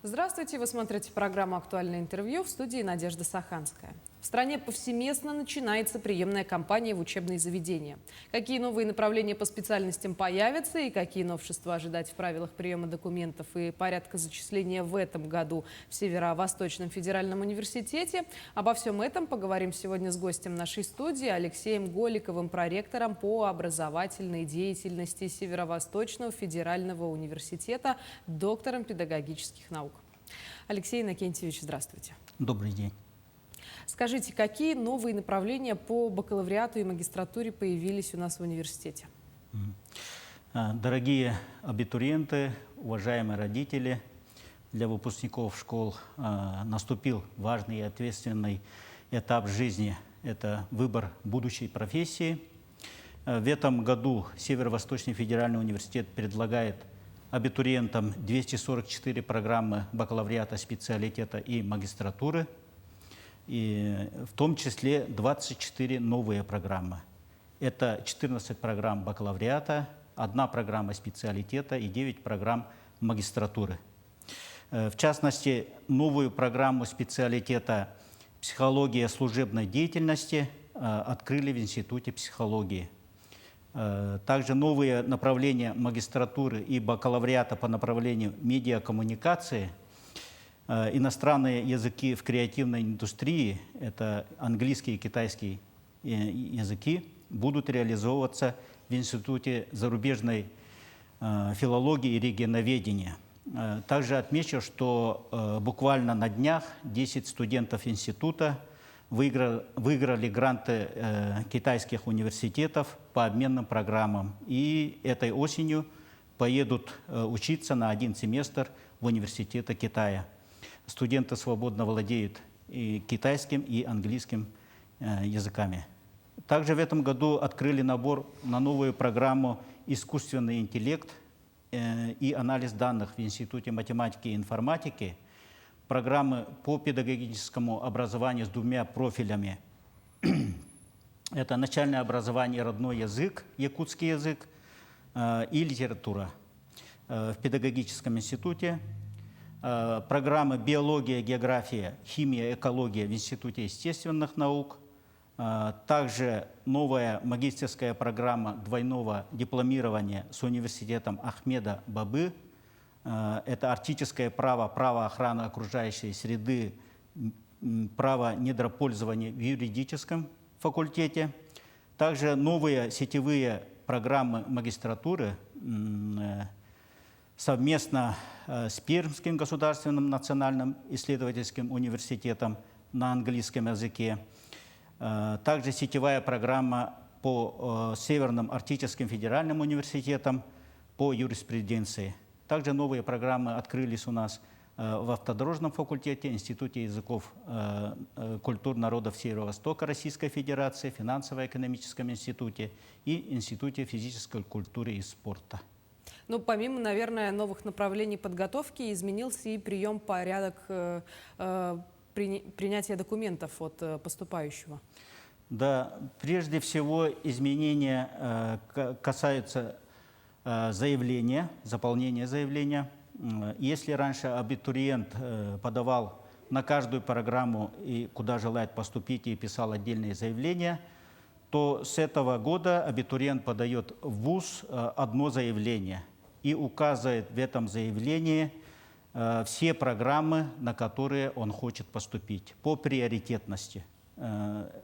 Здравствуйте, вы смотрите программу «Актуальное интервью», в студии Надежда Саханская. В стране повсеместно начинается приемная кампания в учебные заведения. Какие новые направления по специальностям появятся и какие новшества ожидать в правилах приема документов и порядка зачисления в этом году в Северо-Восточном федеральном университете? Обо всем этом поговорим сегодня с гостем нашей студии Алексеем Голиковым, проректором по образовательной деятельности Северо-Восточного федерального университета, доктором педагогических наук. Алексей Иннокентьевич, здравствуйте. Добрый день. Скажите, какие новые направления по бакалавриату и магистратуре появились у нас в университете? Дорогие абитуриенты, уважаемые родители, для выпускников школ наступил важный и ответственный этап жизни. Это выбор будущей профессии. В этом году Северо-Восточный федеральный университет предлагает абитуриентам 244 программы бакалавриата, специалитета и магистратуры, и в том числе 24 новые программы. Это 14 программ бакалавриата, 1 программа специалитета и 9 программ магистратуры. В частности, новую программу специалитета «Психология служебной деятельности» открыли в Институте психологии. Также новые направления магистратуры и бакалавриата по направлению медиакоммуникации, иностранные языки в креативной индустрии, это английский и китайский языки, будут реализовываться в Институте зарубежной филологии и регионоведения. Также отмечу, что буквально на днях 10 студентов института выиграли гранты китайских университетов по обменным программам. И этой осенью поедут учиться на 1 семестр в университеты Китая. Студенты свободно владеют и китайским, и английским языками. Также в этом году открыли набор на новую программу «Искусственный интеллект и анализ данных» в Институте математики и информатики. Программы по педагогическому образованию с 2 профилями. Это начальное образование, родной язык, якутский язык и литература в педагогическом институте. Программы биология, география, химия, экология в Институте естественных наук. Также новая магистерская программа двойного дипломирования с университетом Ахмеда Бабы. Это арктическое право, право охраны окружающей среды, право недропользования в юридическом факультете. Также новые сетевые программы магистратуры совместно с Пермским государственным национальным исследовательским университетом на английском языке. Также сетевая программа по Северным Арктическим федеральным университетам по юриспруденции. Также новые программы открылись у нас в автодорожном факультете, Институте языков культур народов Северо-Востока Российской Федерации, Финансово-экономическом институте и Институте физической культуры и спорта. Ну, помимо, наверное, новых направлений подготовки, изменился и порядок принятия документов от поступающего. Да, прежде всего изменения касаются заявления, заполнения заявления. Если раньше абитуриент подавал на каждую программу, и куда желает поступить, и писал отдельные заявления, то с этого года абитуриент подает в ВУЗ 1 заявление и указывает в этом заявлении все программы, на которые он хочет поступить по приоритетности.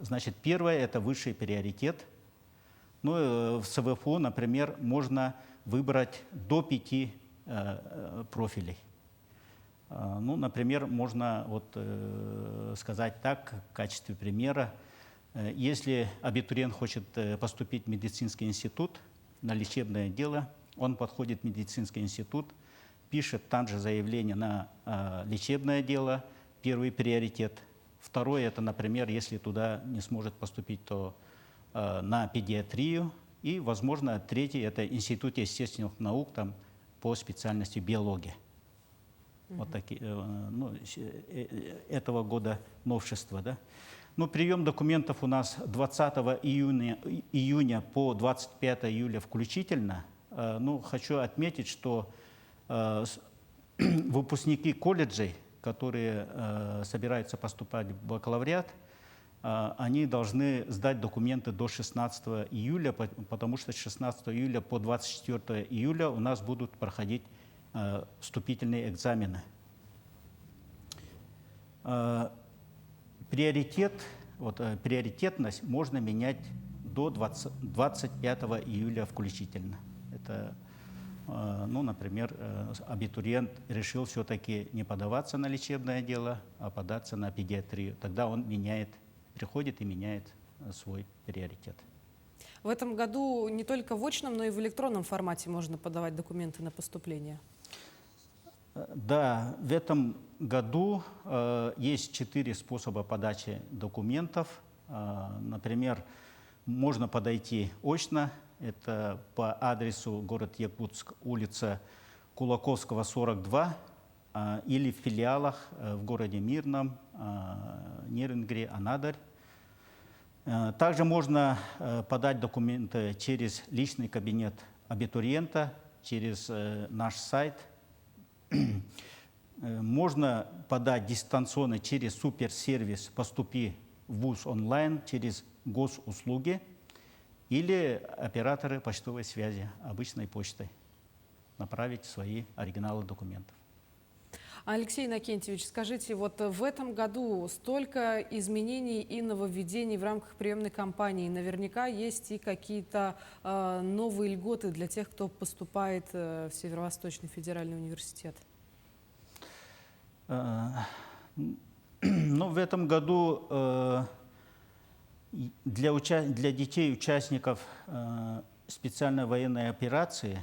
Значит, первое – это высший приоритет. Ну, в СВФУ, например, можно выбрать до 5 профилей. Ну, например, можно сказать так, в качестве примера, если абитуриент хочет поступить в медицинский институт на лечебное дело, он подходит в медицинский институт, пишет там же заявление на лечебное дело, первый приоритет. Второй – это, например, если туда не сможет поступить, то на педиатрию. И, возможно, третий – это Институт естественных наук там, по специальности биология. Вот такие, этого года новшества. Да? Ну, прием документов у нас 20 июня по 25 июля включительно. Ну, хочу отметить, что выпускники колледжей, которые собираются поступать в бакалавриат, они должны сдать документы до 16 июля, потому что с 16 июля по 24 июля у нас будут проходить вступительные экзамены. Приоритетность можно менять до 25 июля включительно. Это, например, абитуриент решил все-таки не подаваться на лечебное дело, а податься на педиатрию. Тогда он приходит и меняет свой приоритет. В этом году не только в очном, но и в электронном формате можно подавать документы на поступление. Да, в этом году есть 4 способа подачи документов. Например, можно подойти очно, это по адресу город Якутск, улица Кулаковского, 42, или в филиалах в городе Мирном, Нерюнгри, Анадырь. Также можно подать документы через личный кабинет абитуриента, через наш сайт. Можно подать дистанционно через суперсервис «Поступи в ВУЗ онлайн», через госуслуги или операторы почтовой связи, обычной почтой, направить свои оригиналы документов. Алексей Иннокентьевич, скажите, вот в этом году столько изменений и нововведений в рамках приемной кампании. Наверняка есть и какие-то новые льготы для тех, кто поступает в Северо-Восточный федеральный университет. В этом году для детей, участников специальной военной операции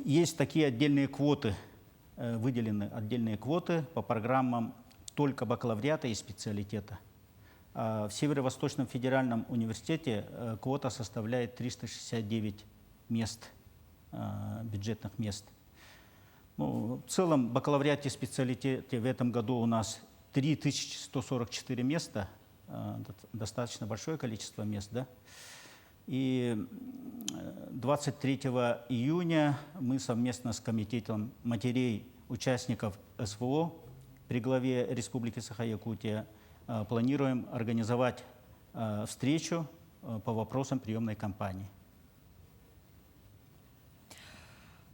есть такие отдельные квоты, выделены отдельные квоты по программам только бакалавриата и специалитета. В Северо-Восточном федеральном университете квота составляет 369 мест, бюджетных мест. В целом в бакалавриате и специалитете в этом году у нас 3144 места, достаточно большое количество мест, да? И 23 июня мы совместно с комитетом матерей участников СВО при главе Республики Саха-Якутия планируем организовать встречу по вопросам приемной кампании.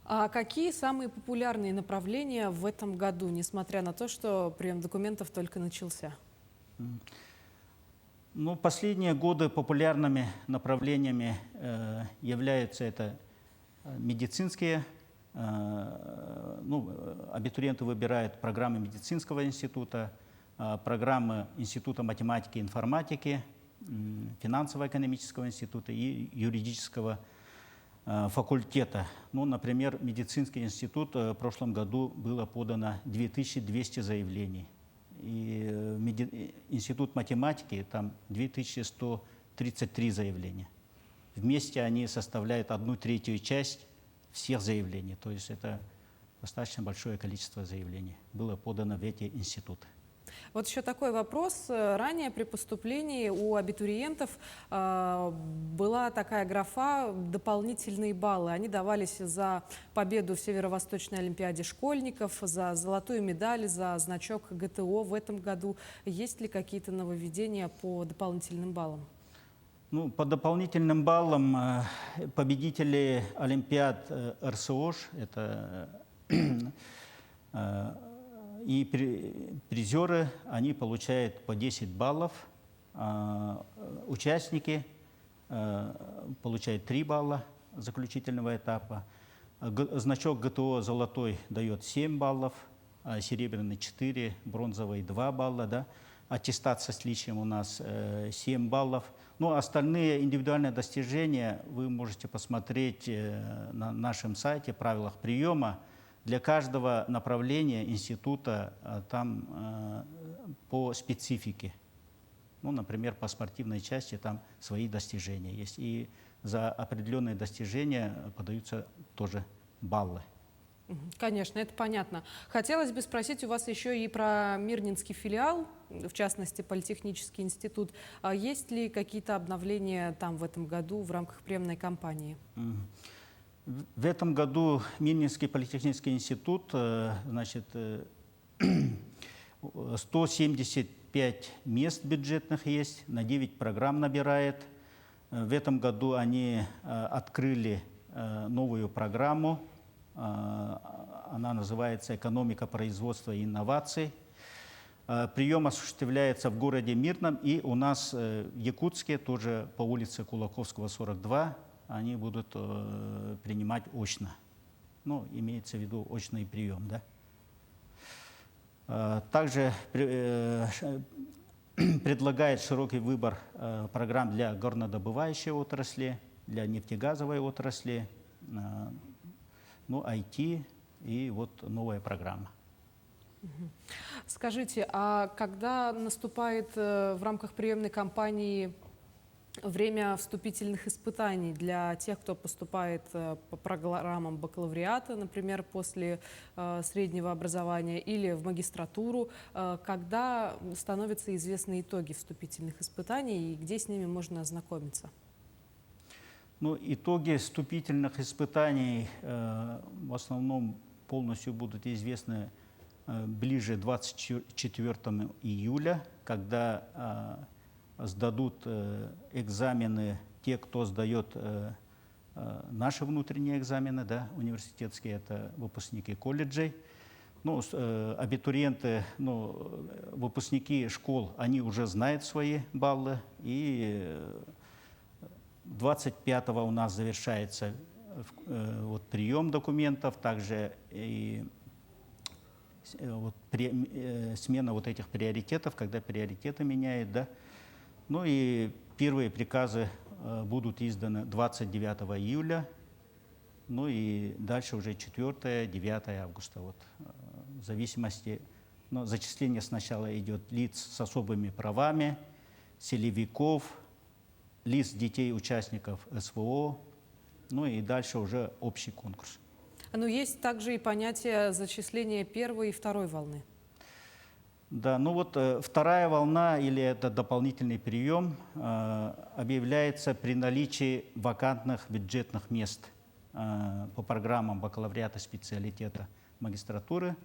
А какие самые популярные направления в этом году, несмотря на то, что прием документов только начался? Последние годы популярными направлениями являются это медицинские. Абитуриенты выбирают программы медицинского института, программы Института математики и информатики, финансово-экономического института и юридического факультета. Например, медицинский институт в прошлом году было подано 2200 заявлений. И Институт математики там 2133 заявления. Вместе они составляют 1/3 часть всех заявлений. То есть это достаточно большое количество заявлений было подано в эти институты. Вот еще такой вопрос. Ранее при поступлении у абитуриентов была такая графа «дополнительные баллы». Они давались за победу в Северо-Восточной олимпиаде школьников, за золотую медаль, за значок ГТО в этом году. Есть ли какие-то нововведения по дополнительным баллам? По дополнительным баллам победители олимпиад РСОШ, это и призеры, они получают по 10 баллов, участники получают 3 балла заключительного этапа, значок ГТО золотой дает 7 баллов, серебряный 4, бронзовый 2 балла, да? Аттестат со отличием у нас 7 баллов. Остальные индивидуальные достижения вы можете посмотреть на нашем сайте, правилах приема. Для каждого направления института там по специфике. Например, по спортивной части там свои достижения есть. И за определенные достижения подаются тоже баллы. Конечно, это понятно. Хотелось бы спросить у вас еще и про Мирнинский филиал, в частности, Политехнический институт. А есть ли какие-то обновления там в этом году в рамках приемной кампании? В этом году Мирнинский политехнический институт, значит, 175 мест бюджетных есть, на 9 программ набирает. В этом году они открыли новую программу. Она называется «Экономика, производства и инноваций». Прием осуществляется в городе Мирном, и у нас в Якутске, тоже по улице Кулаковского, 42, они будут принимать очно. Ну, имеется в виду очный прием, да. Также предлагает широкий выбор программ для горнодобывающей отрасли, для нефтегазовой отрасли, ну, IT и вот новая программа. Скажите, а когда наступает в рамках приемной кампании время вступительных испытаний для тех, кто поступает по программам бакалавриата, например, после среднего образования или в магистратуру, когда становятся известны итоги вступительных испытаний и где с ними можно ознакомиться? Ну, итоги вступительных испытаний в основном полностью будут известны ближе 24 июля, когда сдадут экзамены те, кто сдает наши внутренние экзамены, да, университетские, это выпускники колледжей. Ну, абитуриенты, ну, выпускники школ, они уже знают свои баллы, и 25-го у нас завершается вот, прием документов, также и вот, смена вот этих приоритетов, когда приоритеты меняют, да. Ну и первые приказы будут изданы 29 июля, ну и дальше уже 4-9 августа, вот, в зависимости, но зачисление сначала идет лиц с особыми правами, селевиков, лиц детей участников СВО, ну и дальше уже общий конкурс. Но есть также и понятие зачисления первой и второй волны. Да, ну вот вторая волна или это дополнительный прием объявляется при наличии вакантных бюджетных мест по программам бакалавриата, специалитета, магистратуры.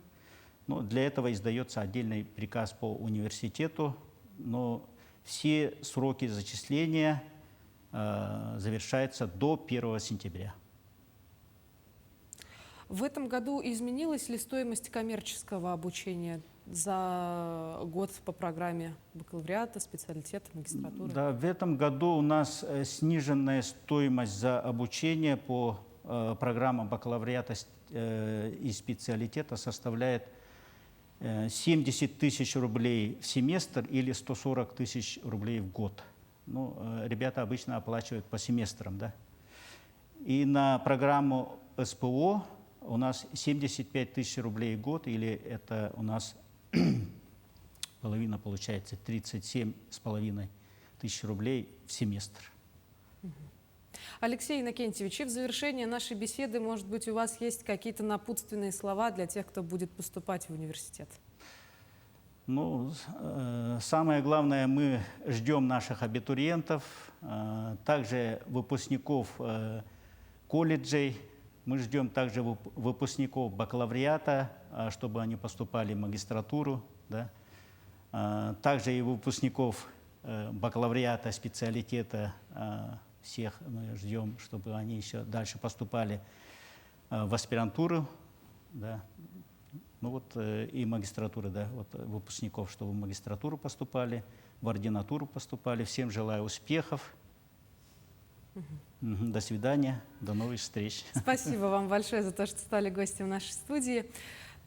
Но для этого издается отдельный приказ по университету, но все сроки зачисления завершаются до 1 сентября. В этом году изменилась ли стоимость коммерческого обучения за год по программе бакалавриата, специалитета, магистратуры? Да, в этом году у нас сниженная стоимость за обучение по программам бакалавриата и специалитета составляет 70 тысяч рублей в семестр или 140 тысяч рублей в год. Ну, ребята обычно оплачивают по семестрам, да. И на программу СПО у нас 75 тысяч рублей в год, или это у нас половина получается 37,5 тысяч рублей в семестр. Алексей Иннокентьевич, и в завершение нашей беседы, может быть, у вас есть какие-то напутственные слова для тех, кто будет поступать в университет? Ну, самое главное, мы ждем наших абитуриентов, также выпускников колледжей, мы ждем также выпускников бакалавриата, чтобы они поступали в магистратуру, да? Также и выпускников бакалавриата, специалитета, всех мы ждем, чтобы они еще дальше поступали в аспирантуру, да? Ну вот и магистратура, да, вот выпускников, чтобы в магистратуру поступали, в ординатуру поступали. Всем желаю успехов. До свидания, до новых встреч. Спасибо вам большое за то, что стали гостем нашей студии.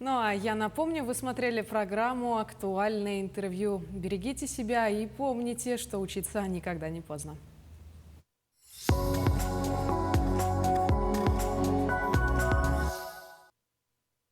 Ну а я напомню, вы смотрели программу «Актуальное интервью». Берегите себя и помните, что учиться никогда не поздно.